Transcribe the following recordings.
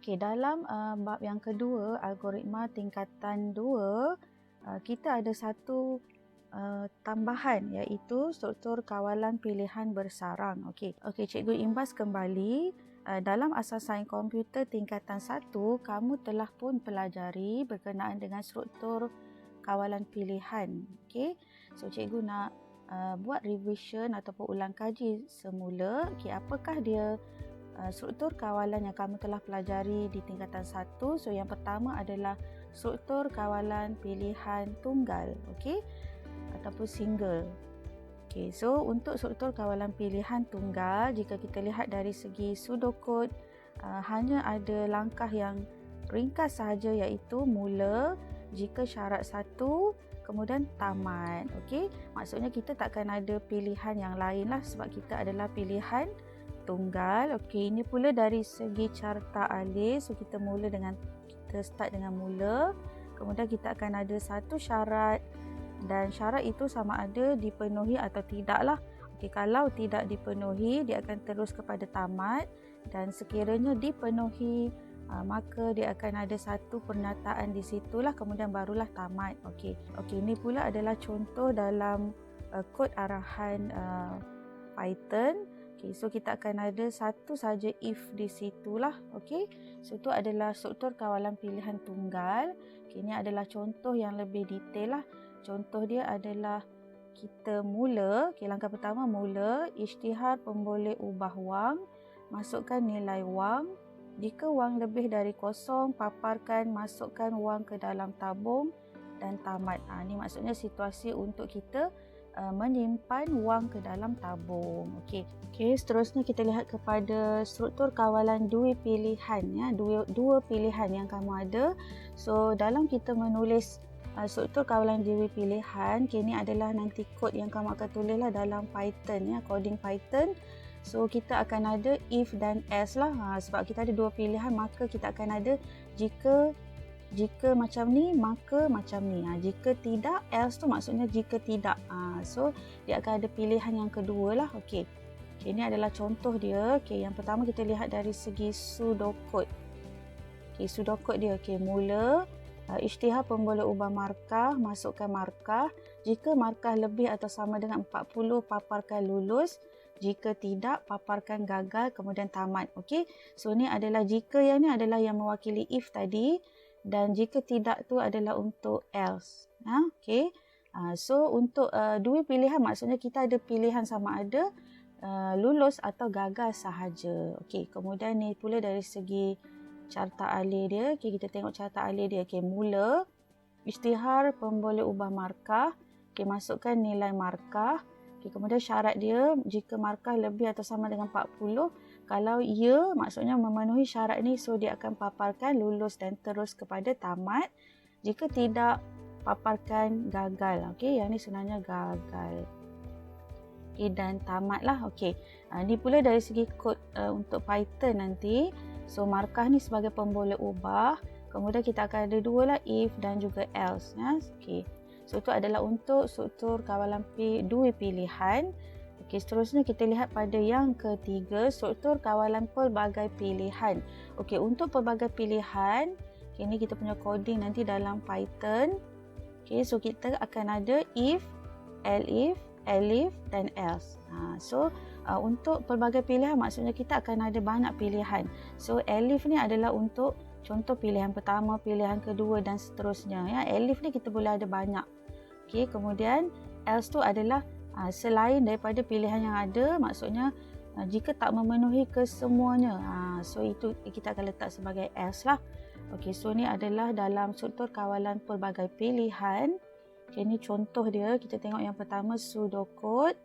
Okey, dalam bab yang kedua, algoritma tingkatan 2, kita ada satu tambahan iaitu struktur kawalan pilihan bersarang. Okey, Cikgu imbas kembali. Dalam asas sains komputer tingkatan 1, kamu telah pun pelajari berkenaan dengan struktur kawalan pilihan. Okey, so cikgu nak buat revision ataupun ulang kaji semula. Okey, apakah dia struktur kawalan yang kamu telah pelajari di tingkatan 1. So yang pertama adalah struktur kawalan pilihan tunggal, okey, ataupun single. Okey, so untuk struktur kawalan pilihan tunggal, jika kita lihat dari segi pseudocode, hanya ada langkah yang ringkas sahaja, iaitu mula, jika syarat 1, kemudian tamat. Okey, maksudnya kita takkan ada pilihan yang lain lah, sebab kita adalah pilihan tunggal. Okey, ini pula dari segi carta alih. So kita start dengan mula, kemudian kita akan ada satu syarat, dan syarat itu sama ada dipenuhi atau tidak lah. Okey, kalau tidak dipenuhi, dia akan terus kepada tamat, dan sekiranya dipenuhi, maka dia akan ada satu pernyataan di situlah, kemudian barulah tamat. Okey, ini pula adalah contoh dalam kod arahan Python. Okay, so kita akan ada satu saja if di situlah. Okey, so itu adalah struktur kawalan pilihan tunggal. Okay, ini adalah contoh yang lebih detail lah. Contoh dia adalah kita mula. Okay, langkah pertama mula, isytihar pemboleh ubah wang, masukkan nilai wang. Jika wang lebih dari kosong, paparkan, masukkan wang ke dalam tabung dan tamat. Ini maksudnya situasi untuk kita menyimpan wang ke dalam tabung. Okey, seterusnya kita lihat kepada struktur kawalan dua pilihan, dua pilihan yang kamu ada. So dalam kita menulis struktur kawalan dua pilihan, ini adalah nanti kod yang kamu akan tulislah dalam Python, coding Python. So kita akan ada if dan else lah, sebab kita ada dua pilihan, maka kita akan ada jika macam ni, maka macam ni. Jika tidak, else tu maksudnya jika tidak. So dia akan ada pilihan yang kedua lah. Okey, ini adalah contoh dia. Okey, yang pertama kita lihat dari segi pseudocode. Okey, pseudocode dia. Okey, mula, isytihar pemboleh ubah markah, masukkan markah. Jika markah lebih atau sama dengan 40, paparkan lulus. Jika tidak, paparkan gagal, kemudian tamat. Okey, so ni adalah jika, yang ni adalah yang mewakili if tadi, dan jika tidak tu adalah untuk else. Okey, so untuk dua pilihan, maksudnya kita ada pilihan sama ada lulus atau gagal sahaja. Okey, kemudian ni pula dari segi carta alih dia. Okey, kita tengok carta alih dia. Okey, mula, isytihar pemboleh ubah markah. Okey, masukkan nilai markah. Okey, kemudian syarat dia, jika markah lebih atau sama dengan 40, kalau ya, maksudnya memenuhi syarat ni, so dia akan paparkan lulus dan terus kepada tamat. Jika tidak, paparkan gagal. Okey, yang ni sebenarnya gagal. Okey, dan tamatlah. Okey, ni pula dari segi kod untuk Python nanti. So markah ni sebagai pemboleh ubah, kemudian kita akan ada dua lah, if dan juga else. Okey, so itu adalah untuk struktur kawalan dua pilihan. Okey, seterusnya kita lihat pada yang ketiga, struktur kawalan pelbagai pilihan. Okey, untuk pelbagai pilihan, ini kita punya coding nanti dalam Python. Okey, so kita akan ada if, elif, dan else. So untuk pelbagai pilihan, maksudnya kita akan ada banyak pilihan. So elif ni adalah untuk contoh pilihan pertama, pilihan kedua dan seterusnya. Elif ni kita boleh ada banyak. Okey, kemudian else tu adalah selain daripada pilihan yang ada, maksudnya jika tak memenuhi kesemuanya, so itu kita akan letak sebagai else lah. Okey, so ni adalah dalam struktur kawalan pelbagai pilihan. Okey, ni contoh dia. Kita tengok yang pertama, pseudocode.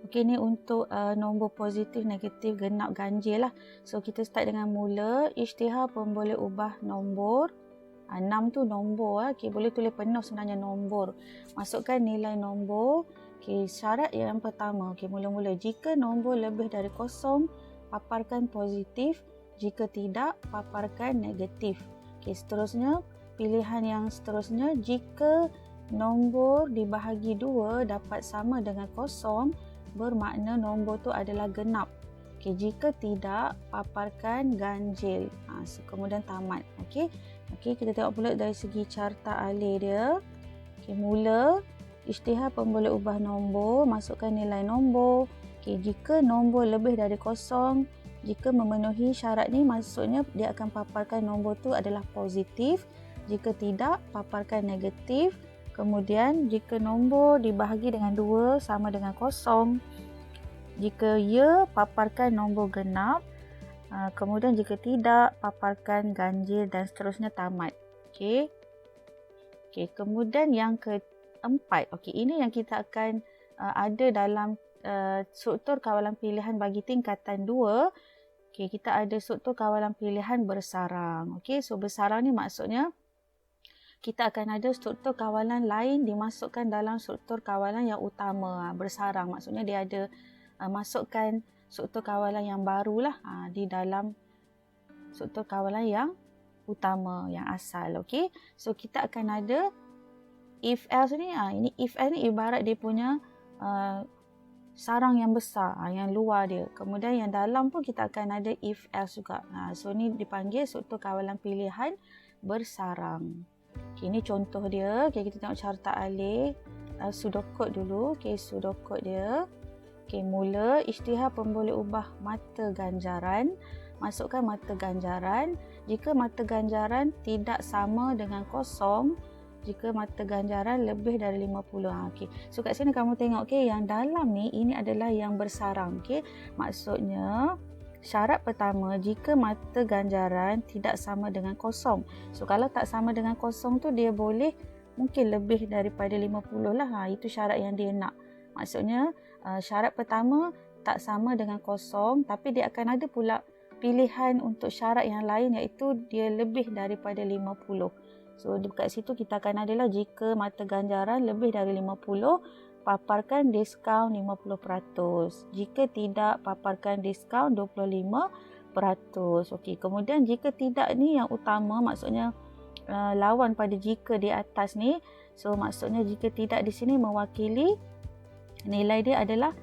Okey, ni untuk nombor positif, negatif, genap, ganjil lah. So kita start dengan mula, isytihar pemboleh ubah nombor. 6 tu nombor. Okey, boleh tulis penuh sebenarnya nombor. Masukkan nilai nombor. Okey, syarat yang pertama. Okey, mula-mula jika nombor lebih dari kosong, paparkan positif. Jika tidak, paparkan negatif. Okey, seterusnya pilihan yang seterusnya, jika nombor dibahagi 2 dapat sama dengan kosong, bermakna nombor tu adalah genap. Okey, jika tidak, paparkan ganjil. Kemudian tamat. Okey, kita tengok pula dari segi carta alih dia. Okey, mula isytihar pemboleh ubah nombor, masukkan nilai nombor. Okey, jika nombor lebih dari kosong, jika memenuhi syarat ni, maksudnya dia akan paparkan nombor tu adalah positif. Jika tidak, paparkan negatif. Kemudian jika nombor dibahagi dengan 2 sama dengan kosong, jika ya, paparkan nombor genap. Kemudian jika tidak, paparkan ganjil dan seterusnya tamat. Okey. Kemudian yang keempat. Okey, ini yang kita akan ada dalam struktur kawalan pilihan bagi tingkatan 2. Okey, kita ada struktur kawalan pilihan bersarang. Okey, so bersarang ni maksudnya kita akan ada struktur kawalan lain dimasukkan dalam struktur kawalan yang utama. Bersarang maksudnya dia ada masukkan struktur kawalan yang barulah di dalam struktur kawalan yang utama, yang asal. Okey, so kita akan ada if else ni. Ini if else ni ibarat dia punya sarang yang besar, yang luar dia. Kemudian yang dalam pun kita akan ada if else juga. So ni dipanggil struktur kawalan pilihan bersarang. Okey, ini contoh dia. Okey, kita tengok carta alih pseudocode dulu. Okey, pseudocode dia. Okey, mula isytihar pemboleh ubah mata ganjaran. Masukkan mata ganjaran. Jika mata ganjaran tidak sama dengan kosong, jika mata ganjaran lebih dari 50. Okey, so kat sini kamu tengok, okey, yang dalam ni ini adalah yang bersarang. Okey, maksudnya syarat pertama, jika mata ganjaran tidak sama dengan kosong. So kalau tak sama dengan kosong tu, dia boleh mungkin lebih daripada 50 lah. Itu syarat yang dia nak. Maksudnya syarat pertama tak sama dengan kosong, tapi dia akan ada pula pilihan untuk syarat yang lain, iaitu dia lebih daripada 50. So dekat situ kita akan adalah jika mata ganjaran lebih dari 50, paparkan diskaun 50%. Jika tidak, paparkan diskaun 25%. Okey, kemudian jika tidak ni yang utama, maksudnya lawan pada jika di atas ni. So maksudnya jika tidak di sini mewakili nilai dia adalah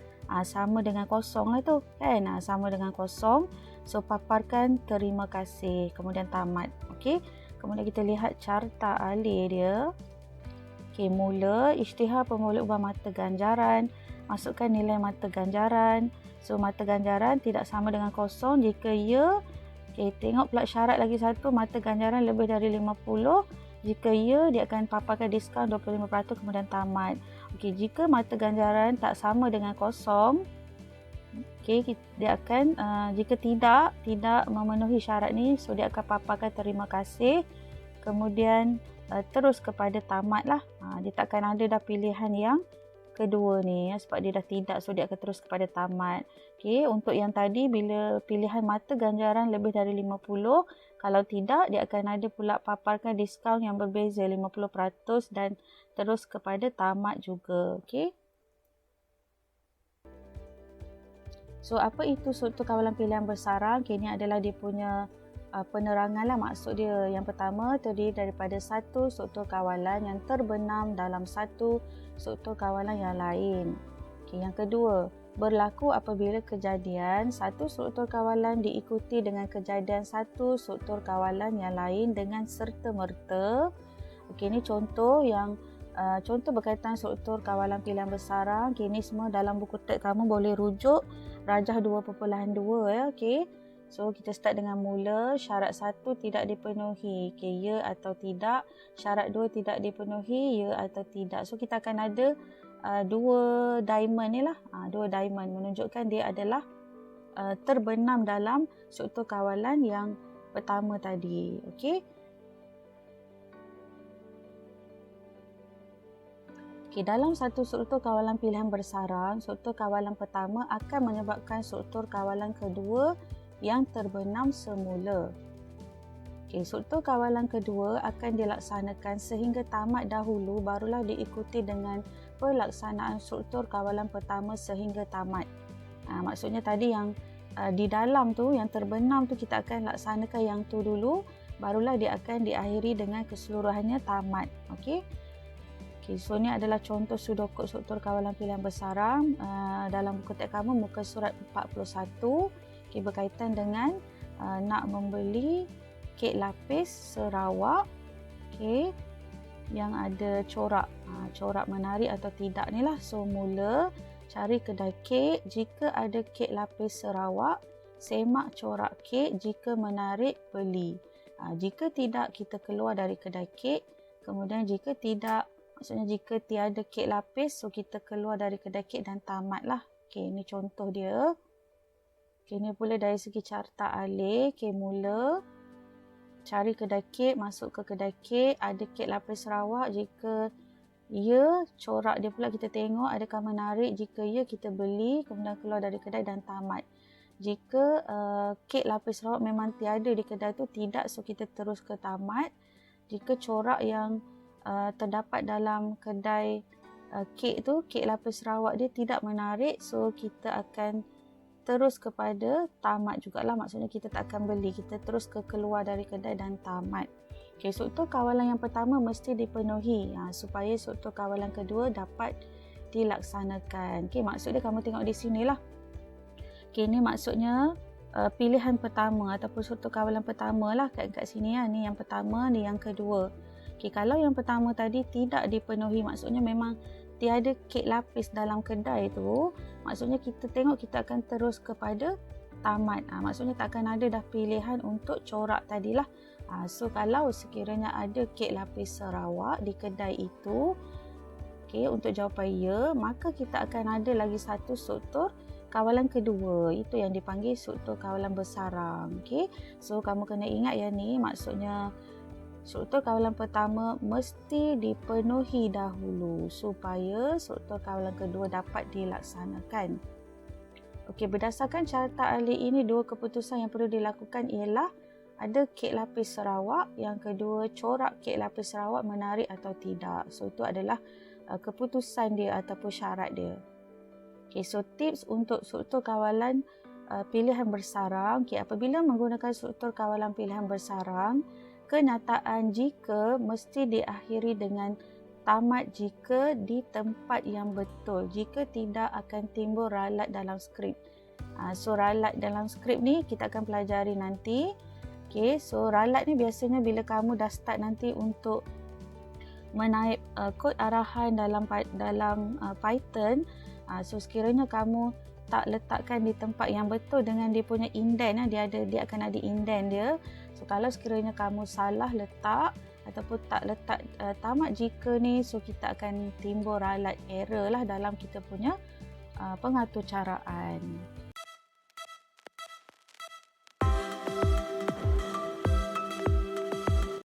sama dengan kosong lah tu kan, sama dengan kosong. So paparkan terima kasih, kemudian tamat. Okey, kemudian kita lihat carta alih dia. Okey, mula isytihar pemboleh ubah mata ganjaran, masukkan nilai mata ganjaran. So mata ganjaran tidak sama dengan kosong. Jika ya, okey, tengok pula syarat lagi satu, mata ganjaran lebih dari 50. Jika ya, dia akan paparkan diskaun 25%, kemudian tamat. Okey, jika mata ganjaran tak sama dengan kosong, okey, dia akan jika tidak memenuhi syarat ni, so dia akan paparkan terima kasih, kemudian terus kepada tamat lah. Dia takkan ada dah pilihan yang kedua ni sebab dia dah tidak, so dia akan terus kepada tamat. Okey, untuk yang tadi bila pilihan mata ganjaran lebih dari 50, kalau tidak dia akan ada pula paparkan diskaun yang berbeza 50% dan terus kepada tamat juga. Okey, so apa itu struktur kawalan pilihan bersarang? Okay, ini adalah dia punya penerangan lah. Maksud dia yang pertama terdiri daripada satu struktur kawalan yang terbenam dalam satu struktur kawalan yang lain. Okay, yang kedua, berlaku apabila kejadian satu struktur kawalan diikuti dengan kejadian satu struktur kawalan yang lain dengan serta-merta. Okay, ini contoh yang contoh berkaitan struktur kawalan pilihan bersarang. Okay, ini semua dalam buku teks kamu boleh rujuk Rajah 2.2 ya. Okay, so kita start dengan mula. Syarat 1 tidak dipenuhi. Okay, ya atau tidak. Syarat 2 tidak dipenuhi, ya atau tidak. So kita akan ada dua diamond ni lah. Dua diamond menunjukkan dia adalah terbenam dalam struktur kawalan yang pertama tadi. Okey. Okey, dalam satu struktur kawalan pilihan bersarang, struktur kawalan pertama akan menyebabkan struktur kawalan kedua yang terbenam semula. Okey, struktur kawalan kedua akan dilaksanakan sehingga tamat dahulu, barulah diikuti dengan pelaksanaan struktur kawalan pertama sehingga tamat. Maksudnya tadi yang di dalam tu, yang terbenam tu, kita akan laksanakan yang tu dulu, barulah dia akan diakhiri dengan keseluruhannya tamat. Okey. Okay, so ni adalah contoh sudokod struktur kawalan pilihan bersarang dalam buku teks kamu muka surat 41. Okay, berkaitan dengan nak membeli kek lapis Sarawak, okay, yang ada corak, corak menarik atau tidak ni lah. So mula cari kedai kek, jika ada kek lapis Sarawak, semak corak kek, jika menarik beli. Jika tidak, kita keluar dari kedai kek. Kemudian jika tidak, maksudnya jika tiada kek lapis, so kita keluar dari kedai kek dan tamatlah. Okay, ini contoh dia. Okay, ni pula dari segi carta alih. Okay, mula cari kedai kek, masuk ke kedai kek, ada kek lapis Sarawak. Jika ya, corak dia pula kita tengok adakah menarik. Jika ya, kita beli, kemudian keluar dari kedai dan tamat. Jika kek lapis Sarawak memang tiada di kedai tu, tidak, so kita terus ke tamat. Jika corak yang terdapat dalam kedai kek tu, kek lapis Sarawak dia tidak menarik, so kita akan terus kepada tamat jugalah. Maksudnya kita tak akan beli, kita terus keluar dari kedai dan tamat. Okay, struktur kawalan yang pertama mesti dipenuhi supaya struktur kawalan kedua dapat dilaksanakan. Okay, maksudnya kamu tengok di sini lah. Okay, ni maksudnya pilihan pertama ataupun struktur kawalan pertama lah kat sini ya. Ni yang pertama, ni yang kedua. Okay, kalau yang pertama tadi tidak dipenuhi, maksudnya memang tiada kek lapis dalam kedai tu, maksudnya kita tengok kita akan terus kepada tamat. Maksudnya tak akan ada dah pilihan untuk corak tadilah. So kalau sekiranya ada kek lapis Sarawak di kedai itu, okay, untuk jawapan ya, maka kita akan ada lagi satu struktur kawalan kedua, itu yang dipanggil struktur kawalan bersarang. Okay, so kamu kena ingat ya ni, maksudnya struktur kawalan pertama mesti dipenuhi dahulu supaya struktur kawalan kedua dapat dilaksanakan. Okey, berdasarkan carta alih ini, dua keputusan yang perlu dilakukan ialah ada kek lapis Sarawak, yang kedua corak kek lapis Sarawak menarik atau tidak. So itu adalah keputusan dia ataupun syarat dia. Okey, so tips untuk struktur kawalan pilihan bersarang. Okey, apabila menggunakan struktur kawalan pilihan bersarang, kenyataan jika mesti diakhiri dengan tamat jika di tempat yang betul. Jika tidak, akan timbul ralat dalam skrip. So ralat dalam skrip ni kita akan pelajari nanti. Okay, so ralat ni biasanya bila kamu dah start nanti untuk menaip kod arahan dalam Python, so sekiranya kamu tak letakkan di tempat yang betul dengan dia punya indent, dia akan ada indent dia. So kalau sekiranya kamu salah letak ataupun tak letak tamat jika ni, so kita akan timbul ralat error lah dalam kita punya pengatur caraan.